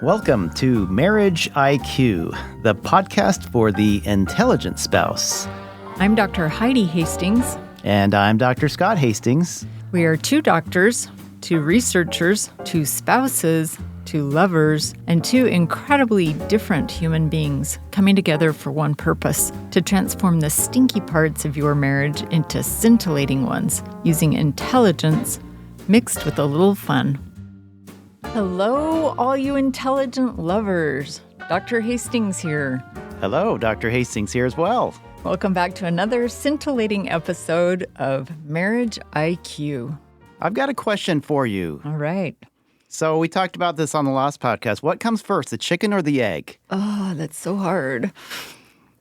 Welcome to Marriage IQ, the podcast for the intelligent spouse. I'm Dr. Heidi Hastings. And I'm Dr. Scott Hastings. We are two doctors, two researchers, two spouses, two lovers, and two incredibly different human beings coming together for one purpose, to transform the stinky parts of your marriage into scintillating ones using intelligence mixed with a little fun. Hello, all you intelligent lovers. Dr. Hastings here. Hello, Dr. Hastings here as well. Welcome back to another scintillating episode of Marriage IQ. I've got a question for you. All right. So we talked about this on the last podcast. What comes first, the chicken or the egg? Oh, that's so hard.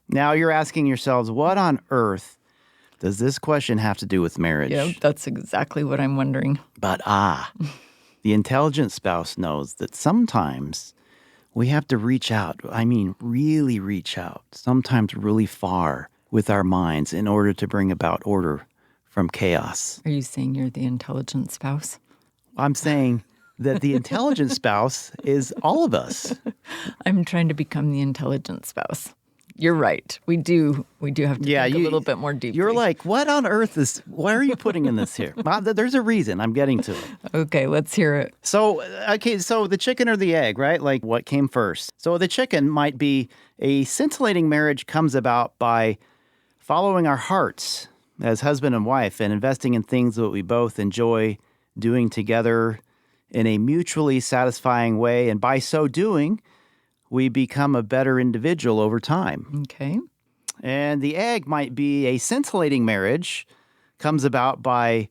Now you're asking yourselves, what on earth does this question have to do with marriage? Yeah, that's exactly what I'm wondering. But the intelligent spouse knows that sometimes we have to reach out. I mean, really reach out, sometimes really far with our minds in order to bring about order from chaos. Are you saying you're the intelligent spouse? I'm saying that the intelligent spouse is all of us. I'm trying to become the intelligent spouse. You're right. We do have to think a little bit more deeply. You're like, what on earth why are you putting in this here? Well, there's a reason. I'm getting to it. Okay, let's hear it. So the chicken or the egg, right? Like, what came first? So the chicken might be a scintillating marriage comes about by following our hearts as husband and wife and investing in things that we both enjoy doing together in a mutually satisfying way. And by so doing, we become a better individual over time. Okay. And the egg might be a scintillating marriage, comes about by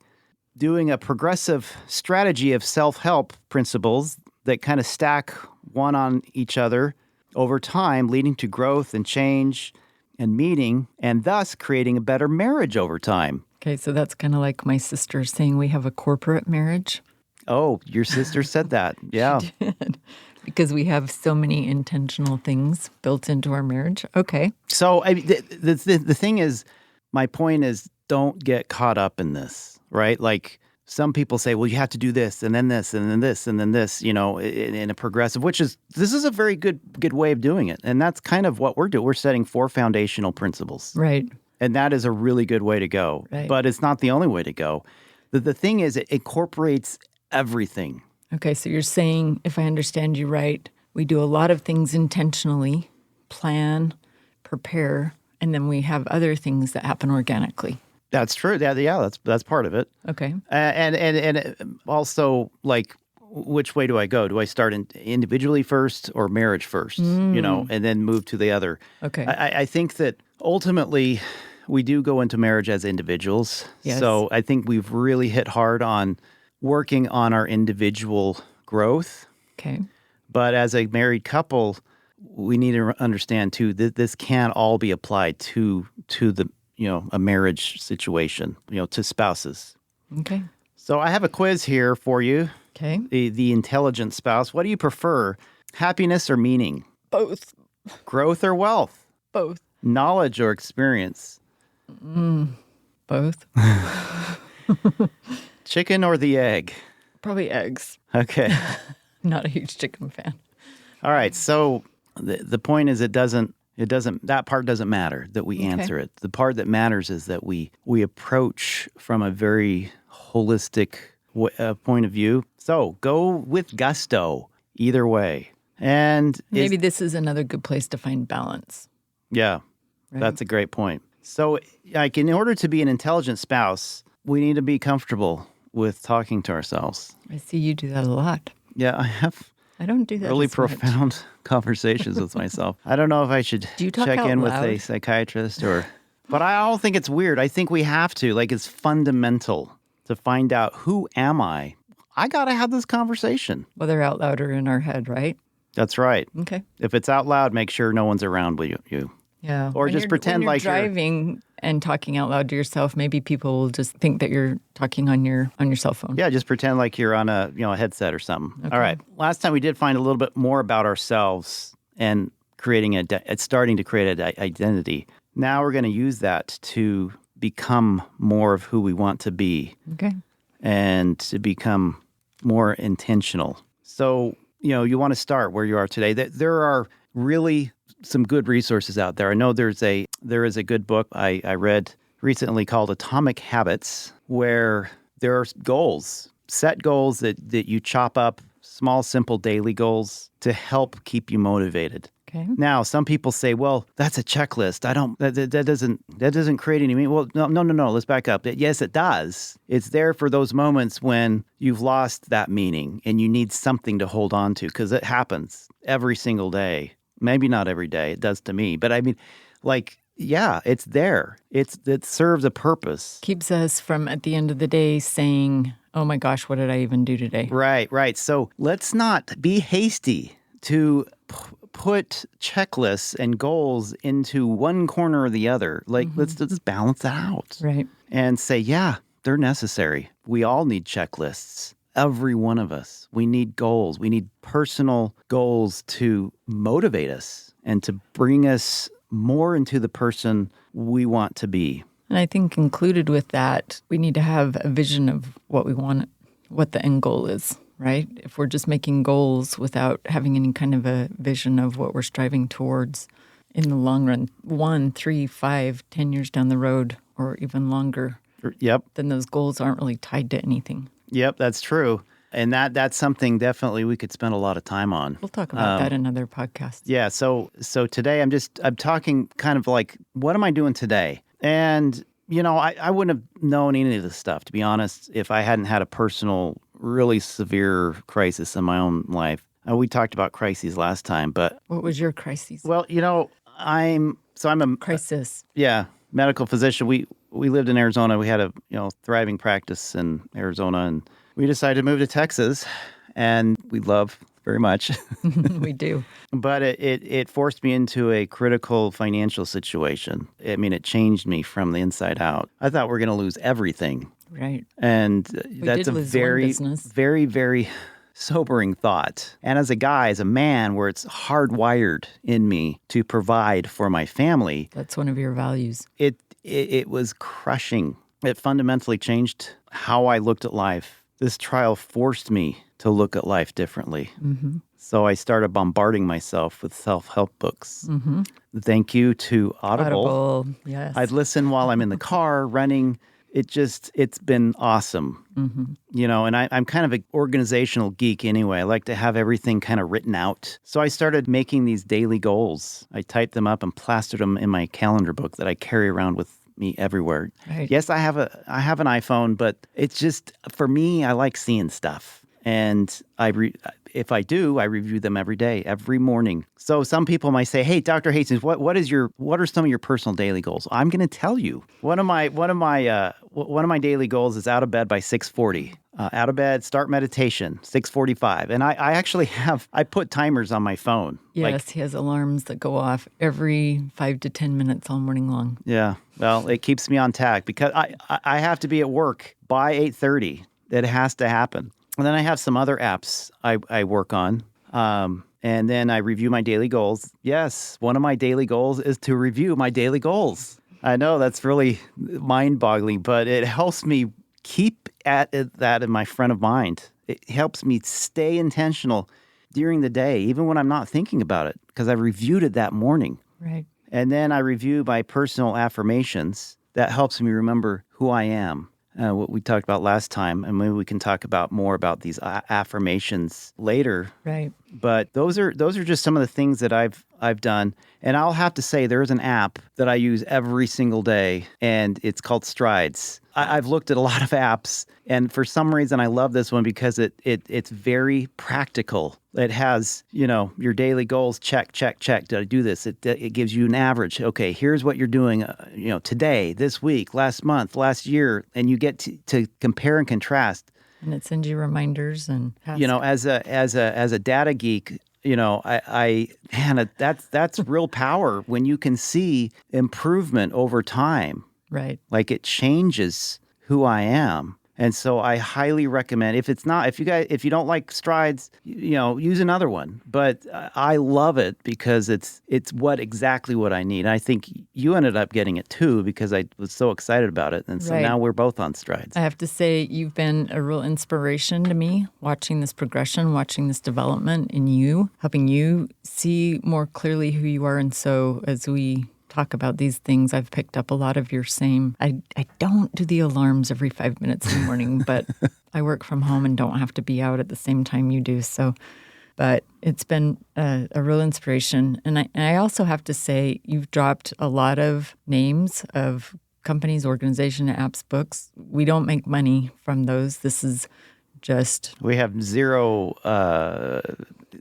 doing a progressive strategy of self-help principles that kind of stack one on each other over time, leading to growth and change and meaning, and thus creating a better marriage over time. Okay, so that's kind of like my sister saying we have a corporate marriage. Oh, your sister said that. Yeah. She did. Because we have so many intentional things built into our marriage. Okay. So the thing is, my point is, don't get caught up in this, right? Like some people say, well, you have to do this and then this and then this and then this, in a progressive, this is a very good way of doing it. And that's kind of what we're doing. We're setting 4 foundational principles. Right. And that is a really good way to go. Right. But it's not the only way to go. The thing is, it incorporates everything. Okay, so you're saying, if I understand you right, we do a lot of things intentionally, plan, prepare, and then we have other things that happen organically. That's true. Yeah, that's part of it. Okay. And also, like, which way do I go? Do I start individually first or marriage first? And then move to the other. Okay. I think that ultimately we do go into marriage as individuals. Yes. So I think we've really hit hard on working on our individual growth. Okay. But as a married couple, we need to understand too that this can't all be applied to the a marriage situation, to spouses. Okay. So I have a quiz here for you. Okay. The intelligent spouse. What do you prefer? Happiness or meaning? Both. Growth or wealth? Both. Knowledge or experience? Both. Chicken or the egg? Probably eggs. Okay. Not a huge chicken fan. All right. So the point is, that part doesn't matter that we answer it. The part that matters is that we approach from a very holistic point of view. So go with gusto either way. And maybe this is another good place to find balance. Yeah, right? That's a great point. So like in order to be an intelligent spouse, we need to be comfortable with talking to ourselves. I see you do that a lot. Yeah, I have. I don't do that really as much. Profound conversations with myself. I don't know if I should check in with a psychiatrist but I don't think it's weird. I think we have to. Like, it's fundamental to find out, who am I? I got to have this conversation. Whether out loud or in our head, right? That's right. Okay. If it's out loud, make sure no one's around with you. Yeah. Or just pretend like you're driving and talking out loud to yourself. Maybe people will just think that you're talking on your cell phone. Yeah, just pretend like you're on a headset or something. Okay. All right. Last time we did find a little bit more about ourselves and starting to create an identity. Now we're going to use that to become more of who we want to be. Okay. And to become more intentional. So you want to start where you are today, there are really some good resources out there. I know there is a good book I read recently called Atomic Habits, where there are goals, set goals that you chop up, small, simple daily goals to help keep you motivated. Okay. Now, some people say, well, that's a checklist. That doesn't create any meaning. Well, no. Let's back up. Yes, it does. It's there for those moments when you've lost that meaning and you need something to hold on to, because it happens every single day. Maybe not every day. It does to me. But I mean, yeah, it's there. It serves a purpose. Keeps us from, at the end of the day, saying, oh my gosh, what did I even do today? Right. So let's not be hasty to put checklists and goals into one corner or the other. Let's just balance that out. Right. And say, yeah, they're necessary. We all need checklists. Every one of us. We need goals. We need personal goals to motivate us and to bring us more into the person we want to be. And I think included with that, we need to have a vision of what we want, what the end goal is, right? If we're just making goals without having any kind of a vision of what we're striving towards in the long run, 1, 3, 5, 10 years down the road, or even longer, Yep. then those goals aren't really tied to anything. Yep, that's true. And that's something definitely we could spend a lot of time on. We'll talk about that in other podcasts. Yeah, so today I'm talking kind of like, what am I doing today? And, I wouldn't have known any of this stuff, to be honest, if I hadn't had a personal, really severe crisis in my own life. We talked about crises last time, but... What was your crisis? Well, I'm a... Crisis. Yeah, medical physician. We lived in Arizona. We had a, thriving practice in Arizona, and we decided to move to Texas, and we love very much. We do. But it forced me into a critical financial situation. I mean, it changed me from the inside out. I thought we were going to lose everything. Right. And We that's did a lose one very, business. very, very sobering thought. And as a man, where it's hardwired in me to provide for my family, That's one of your values. it was crushing. It fundamentally changed how I looked at life. This trial forced me to look at life differently. Mm-hmm. So I started bombarding myself with self-help books. Mm-hmm. Thank you to Audible. Audible, yes. I'd listen while I'm in the car running. It's been awesome. Mm-hmm. And I'm kind of an organizational geek anyway. I like to have everything kind of written out. So I started making these daily goals. I typed them up and plastered them in my calendar book that I carry around with me everywhere. Right. Yes, I have an iPhone, but it's just, for me, I like seeing stuff. And if I do, I review them every day, every morning. So some people might say, "Hey, Dr. Hastings, what are some of your personal daily goals?" I'm going to tell you. One of my daily goals is out of bed by 6:40. Out of bed, start meditation, 6:45. And I actually I put timers on my phone. Yes, he has alarms that go off every 5 to 10 minutes all morning long. Yeah. Well, it keeps me on tack because I have to be at work by 8:30. It has to happen. And then I have some other apps I work on. And then I review my daily goals. Yes, one of my daily goals is to review my daily goals. I know that's really mind-boggling, but it helps me keep that in my front of mind. It helps me stay intentional during the day, even when I'm not thinking about it, because I reviewed it that morning. Right. And then I review my personal affirmations. That helps me remember who I am. What we talked about last time, and maybe we can talk about more about these affirmations later. Right. But those are just some of the things that I've done. And I'll have to say there is an app that I use every single day, and it's called Strides. I've looked at a lot of apps, and for some reason I love this one because it's very practical. It has, your daily goals, check. Did I do this? It gives you an average. Okay, here's what you're doing, today, this week, last month, last year, and you get to compare and contrast. And it sends you reminders and as a data geek, that's real power when you can see improvement over time. Right. Like it changes who I am. And so I highly recommend, if you don't like strides, use another one. But I love it because it's exactly what I need. And I think you ended up getting it too because I was so excited about it. And so Right. now we're both on strides. I have to say, you've been a real inspiration to me, watching this progression, watching this development in you, helping you see more clearly who you are. And so as we talk about these things, I've picked up a lot of your same. I don't do the alarms every 5 minutes in the morning, but I work from home and don't have to be out at the same time you do. So, but it's been a real inspiration. And I also have to say, you've dropped a lot of names of companies, organization, apps, books. We don't make money from those. This is just we have zero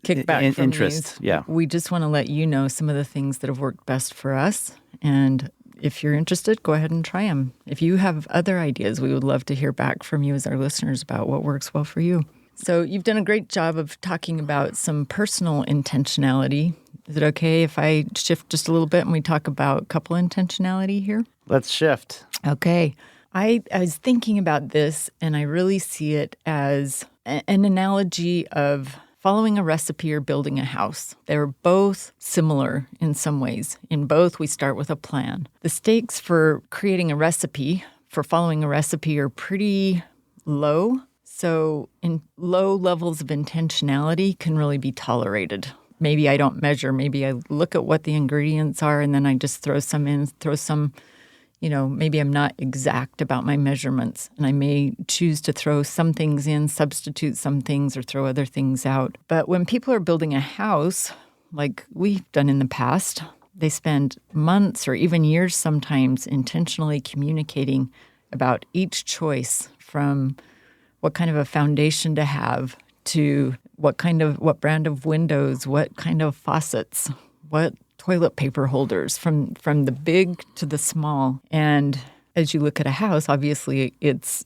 kickback from interest. these. Yeah. We just want to let you know some of the things that have worked best for us. And if you're interested, go ahead and try them. If you have other ideas, we would love to hear back from you as our listeners about what works well for you. So you've done a great job of talking about some personal intentionality. Is it okay if I shift just a little bit and we talk about couple intentionality here? Let's shift. Okay. I was thinking about this, and I really see it as an analogy of following a recipe or building a house. They're both similar in some ways. In both, we start with a plan. The stakes for creating a recipe, for following a recipe, are pretty low. So in low levels of intentionality can really be tolerated. Maybe I don't measure. Maybe I look at what the ingredients are, and then I just throw some in, maybe I'm not exact about my measurements, and I may choose to throw some things in, substitute some things, or throw other things out. But when people are building a house, like we've done in the past, they spend months or even years sometimes intentionally communicating about each choice, from what kind of a foundation to have to what brand of windows, what kind of faucets, what toilet paper holders, from the big to the small. And as you look at a house, obviously its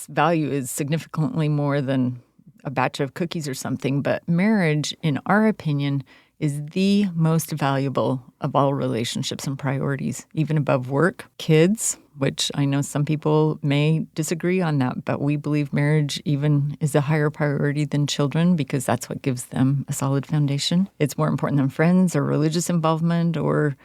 value is significantly more than a batch of cookies or something. But marriage, in our opinion, is the most valuable of all relationships and priorities, even above work, kids, which I know some people may disagree on that, but we believe marriage even is a higher priority than children because that's what gives them a solid foundation. It's more important than friends or religious involvement or...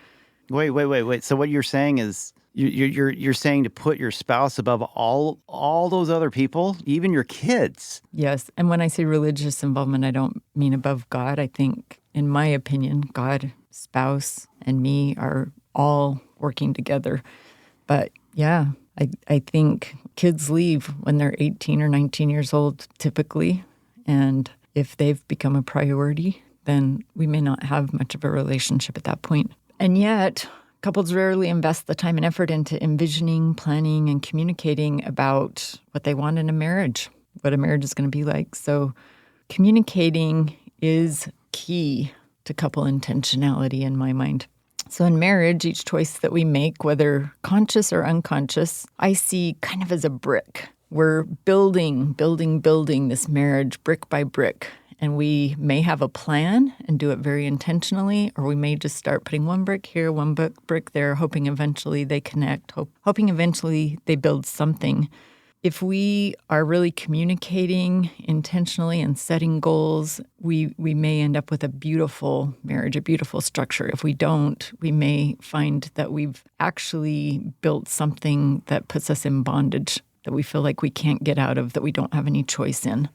Wait. So what you're saying is you're saying to put your spouse above all those other people, even your kids. Yes. And when I say religious involvement, I don't mean above God. I think, in my opinion, God, spouse, and me are all working together. But yeah, I think kids leave when they're 18 or 19 years old, typically. And if they've become a priority, then we may not have much of a relationship at that point. And yet, couples rarely invest the time and effort into envisioning, planning, and communicating about what they want in a marriage, what a marriage is going to be like. So communicating is key to couple intentionality in my mind. So in marriage, each choice that we make, whether conscious or unconscious, I see kind of as a brick. We're building this marriage brick by brick. And we may have a plan and do it very intentionally, or we may just start putting one brick here, one brick there, hoping eventually they connect, hoping eventually they build something. If we are really communicating intentionally and setting goals, we may end up with a beautiful marriage, a beautiful structure. If we don't, we may find that we've actually built something that puts us in bondage, that we feel like we can't get out of, that we don't have any choice in.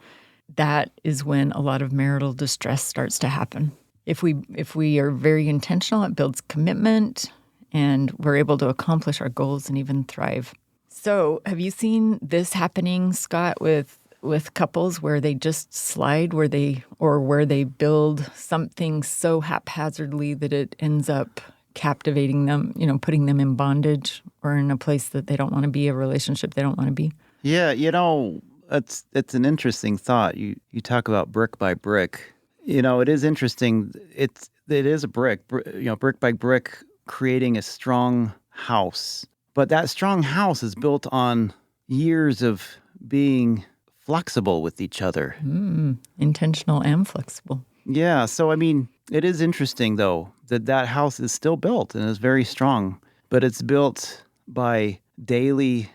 That is when a lot of marital distress starts to happen. If we are very intentional, it builds commitment, and we're able to accomplish our goals and even thrive. So have you seen this happening, Scott, with couples where they just slide, where they build something so haphazardly that it ends up captivating them, putting them in bondage or in a place that they don't want to be, a relationship they don't want to be? Yeah, it's an interesting thought. You talk about brick by brick. It is interesting. It is a brick, brick by brick, creating a strong house. But that strong house is built on years of being flexible with each other. Intentional and flexible. Yeah. So, it is interesting, though, that house is still built and is very strong, but it's built by daily,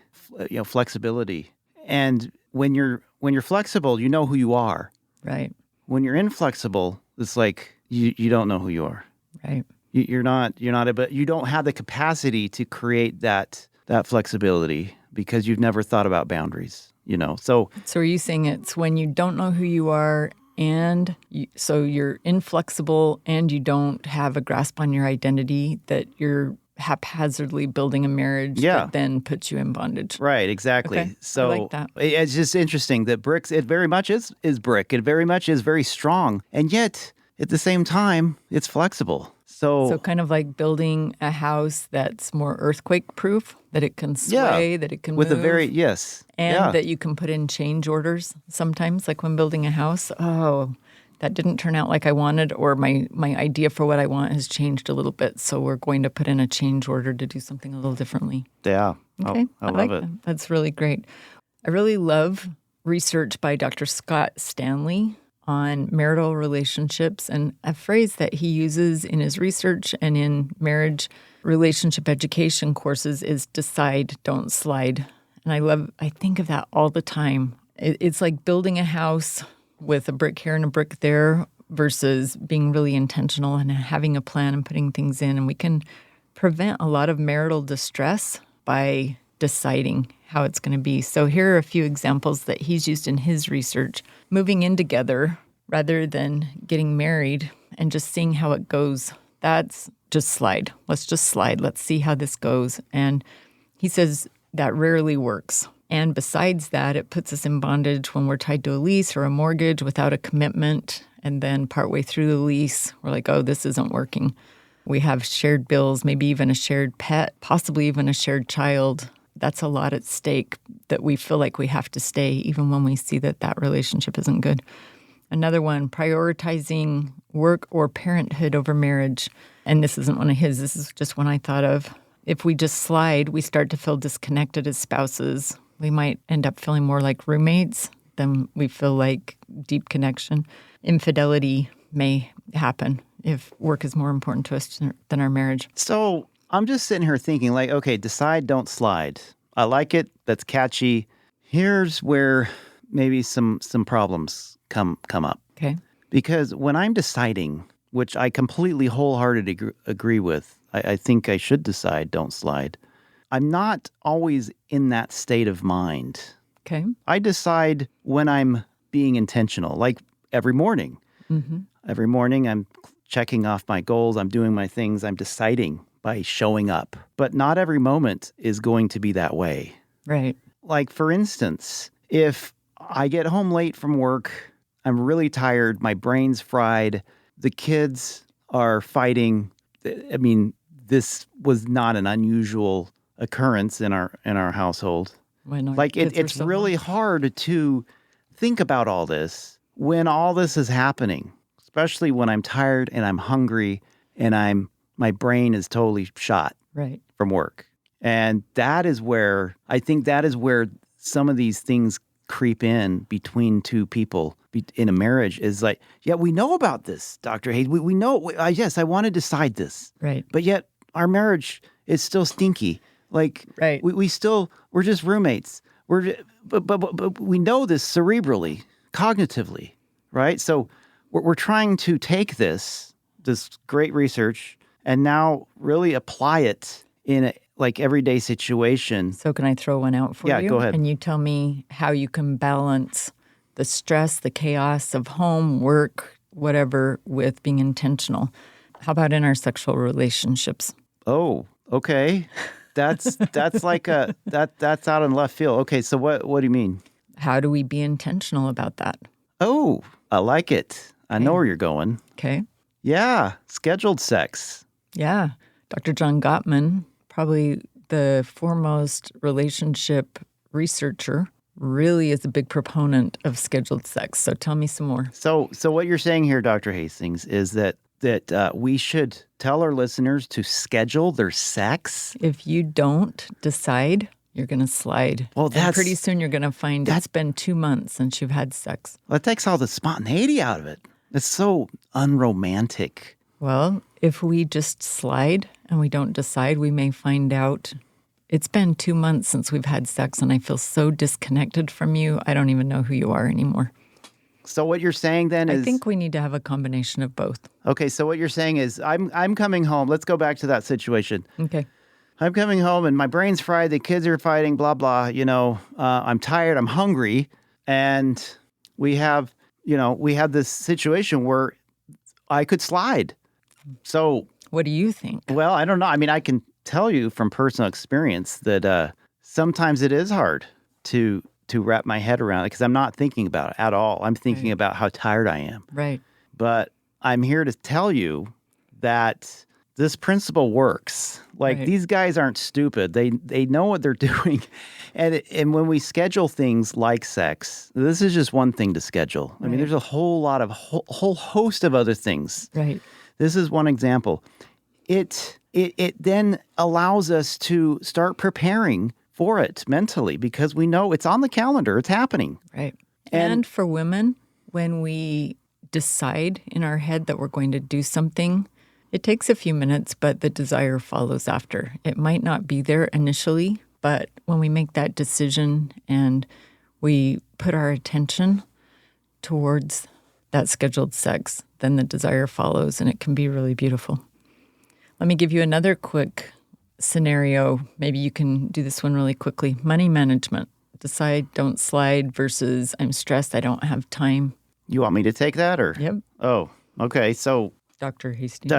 flexibility. And when you're flexible, you know who you are. Right. When you're inflexible, it's like you don't know who you are. Right. You're not, but you don't have the capacity to create that flexibility because you've never thought about boundaries, So So are you saying it's when you don't know who you are and so you're inflexible and you don't have a grasp on your identity that you're haphazardly building a marriage that then puts you in bondage? Right, exactly. Okay, So I like that. It's just interesting that bricks, it very much is brick. It very much is very strong. And yet, at the same time, it's flexible. So kind of like building a house that's more earthquake proof, that it can sway, that it can with move. a very, yes. And that you can put in change orders sometimes, like when building a house. Oh, that didn't turn out like I wanted, or my idea for what I want has changed a little bit. So we're going to put in a change order to do something a little differently. Yeah. Okay. I love it. That. That's really great. I really love research by Dr. Scott Stanley on marital relationships, and a phrase that he uses in his research and in marriage relationship education courses is decide, don't slide. And I think of that all the time. It's like building a house with a brick here and a brick there versus being really intentional and having a plan and putting things in. And we can prevent a lot of marital distress by deciding how it's going to be. So here are a few examples that he's used in his research. Moving in together rather than getting married and just seeing how it goes. That's just slide. Let's just slide. Let's see how this goes. And he says that rarely works. And besides that, it puts us in bondage when we're tied to a lease or a mortgage without a commitment. And then partway through the lease, we're like, oh, this isn't working. We have shared bills, maybe even a shared pet, possibly even a shared child. That's a lot at stake that we feel like we have to stay even when we see that that relationship isn't good. Another one, prioritizing work or parenthood over marriage. And this isn't one of his. This is just one I thought of. If we just slide, we start to feel disconnected as spouses. We might end up feeling more like roommates than we feel like deep connection. Infidelity may happen if work is more important to us than our marriage. So I'm just sitting here thinking like, okay, decide, don't slide. I like it. That's catchy. Here's where maybe some problems come up. Okay. Because when I'm deciding, which I completely wholeheartedly agree with, I think I should decide, don't slide. I'm not always in that state of mind. Okay. I decide when I'm being intentional, like every morning. Mm-hmm. Every morning I'm checking off my goals. I'm doing my things. I'm deciding by showing up. But not every moment is going to be that way. Right. Like, for instance, if I get home late from work, I'm really tired, my brain's fried, the kids are fighting. I mean, this was not an unusual occurrence in our household. Like it's really hard to think about all this when all this is happening, especially when I'm tired and I'm hungry and my brain is totally shot from work. And that is where some of these things creep in between two people in a marriage is like, yeah, we know about this, Dr. Hayes. We know, yes, I want to decide this. Right. But yet our marriage is still stinky. Like, we're just roommates. But we know this cerebrally, cognitively, right? So we're trying to take this great research and now really apply it in a everyday situation. So can I throw one out for you? Yeah, go ahead. And you tell me how you can balance the stress, the chaos of home, work, whatever, with being intentional. How about in our sexual relationships? Oh, okay. That's like that's out in left field. Okay, so what do you mean? How do we be intentional about that? Oh, I like it. I know where you're going. Okay. Yeah, scheduled sex. Yeah. Dr. John Gottman, probably the foremost relationship researcher, really is a big proponent of scheduled sex. So tell me some more. So what you're saying here, Dr. Hastings, is that we should tell our listeners to schedule their sex? If you don't decide, you're going to slide. Well, and pretty soon you're going to find it's been 2 months since you've had sex. Well, that takes all the spontaneity out of it. It's so unromantic. Well, if we just slide and we don't decide, we may find out It's been 2 months since we've had sex, and I feel so disconnected from you. I don't even know who you are anymore. So what you're saying then is... I think we need to have a combination of both. Okay, so what you're saying is I'm coming home. Let's go back to that situation. Okay. I'm coming home and my brain's fried. The kids are fighting, blah, blah. I'm tired. I'm hungry. And we have this situation where I could slide. So... What do you think? Well, I don't know. I mean, I can tell you from personal experience that sometimes it is hard to wrap my head around it because I'm not thinking about it at all. I'm thinking about how tired I am. Right. But I'm here to tell you that this principle works. Like, these guys aren't stupid. They know what they're doing. And when we schedule things like sex, this is just one thing to schedule. I mean, there's a whole host of other things. Right. This is one example. It then allows us to start preparing for it mentally because we know it's on the calendar. It's happening. Right. And for women, when we decide in our head that we're going to do something, it takes a few minutes, but the desire follows after. It might not be there initially, but when we make that decision and we put our attention towards that scheduled sex, then the desire follows, and it can be really beautiful. Let me give you another quick scenario. Maybe you can do this one really quickly. Money management. Decide, don't slide versus I'm stressed, I don't have time. You want me to take that or? Yep. Oh, okay. So Dr. Hastings.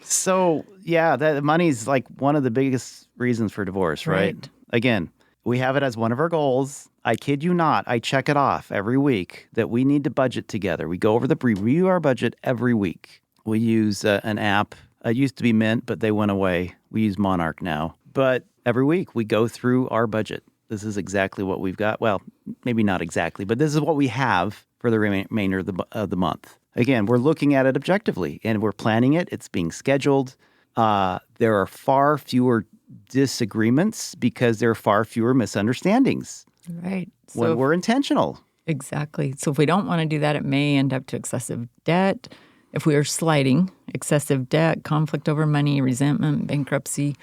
So, yeah, that money's like one of the biggest reasons for divorce, right? Again, we have it as one of our goals. I kid you not. I check it off every week that we need to budget together. We go over review our budget every week. We use an app. It used to be Mint, but they went away. We use Monarch now. But every week we go through our budget. This is exactly what we've got. Well, maybe not exactly, but this is what we have for the remainder of the month. Again, we're looking at it objectively, and we're planning it. It's being scheduled. There are far fewer disagreements because there are far fewer misunderstandings. Right. When we're intentional. Exactly. So if we don't want to do that, it may end up to excessive debt. If we are sliding, excessive debt, conflict over money, resentment, bankruptcy.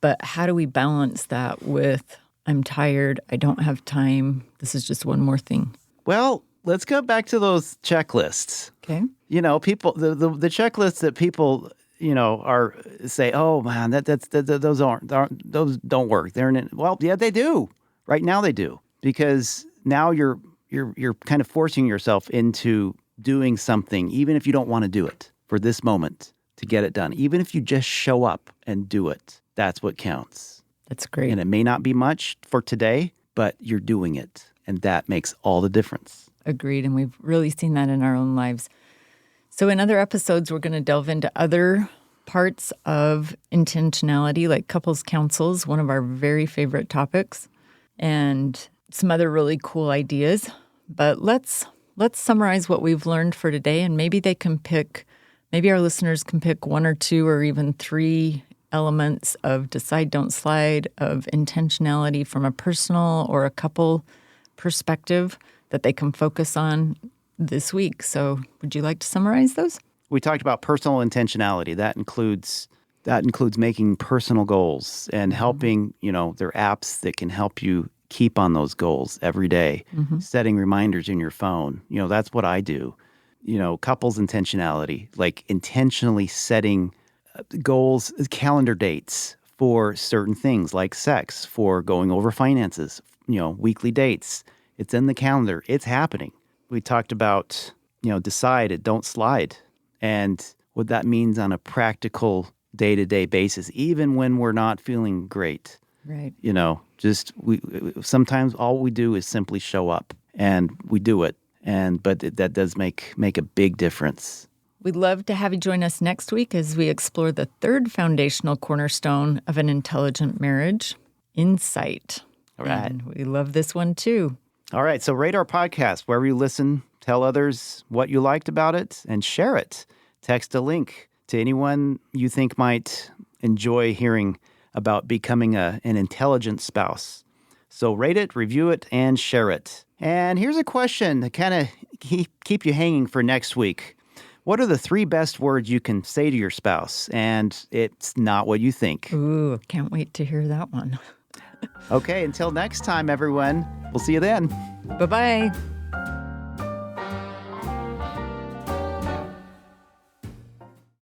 But how do we balance that with I'm tired, I don't have time, this is just one more thing? Well, let's go back to those checklists. Okay. People, the checklists that people, are say, oh man, those don't work. Well, yeah, they do. Right now they do, because now you're kind of forcing yourself into doing something, even if you don't want to do it for this moment to get it done. Even if you just show up and do it, that's what counts. That's great. And it may not be much for today, but you're doing it. And that makes all the difference. Agreed. And we've really seen that in our own lives. So in other episodes, we're going to delve into other parts of intentionality, like couples counsels, one of our very favorite topics, and some other really cool ideas. But let's summarize what we've learned for today, and maybe our listeners can pick one or two or even three elements of decide, don't slide, of intentionality from a personal or a couple perspective that they can focus on this week. So would you like to summarize those? We talked about personal intentionality. That includes making personal goals and helping, there are apps that can help you keep on those goals every day, setting reminders in your phone. That's what I do. Couples intentionality, like intentionally setting goals, calendar dates for certain things like sex, for going over finances, weekly dates. It's in the calendar. It's happening. We talked about, decide it, don't slide, and what that means on a practical day-to-day basis, even when we're not feeling great. Right. Sometimes all we do is simply show up, and we do it. But that does make a big difference. We'd love to have you join us next week as we explore the third foundational cornerstone of an intelligent marriage, insight. All right. And we love this one too. All right. So rate our podcast wherever you listen. Tell others what you liked about it and share it. Text a link to anyone you think might enjoy hearing about becoming an intelligent spouse. So rate it, review it, and share it. And here's a question to kind of keep you hanging for next week. What are the 3 best words you can say to your spouse? And it's not what you think. Ooh, can't wait to hear that one. Okay, until next time, everyone. We'll see you then. Bye-bye.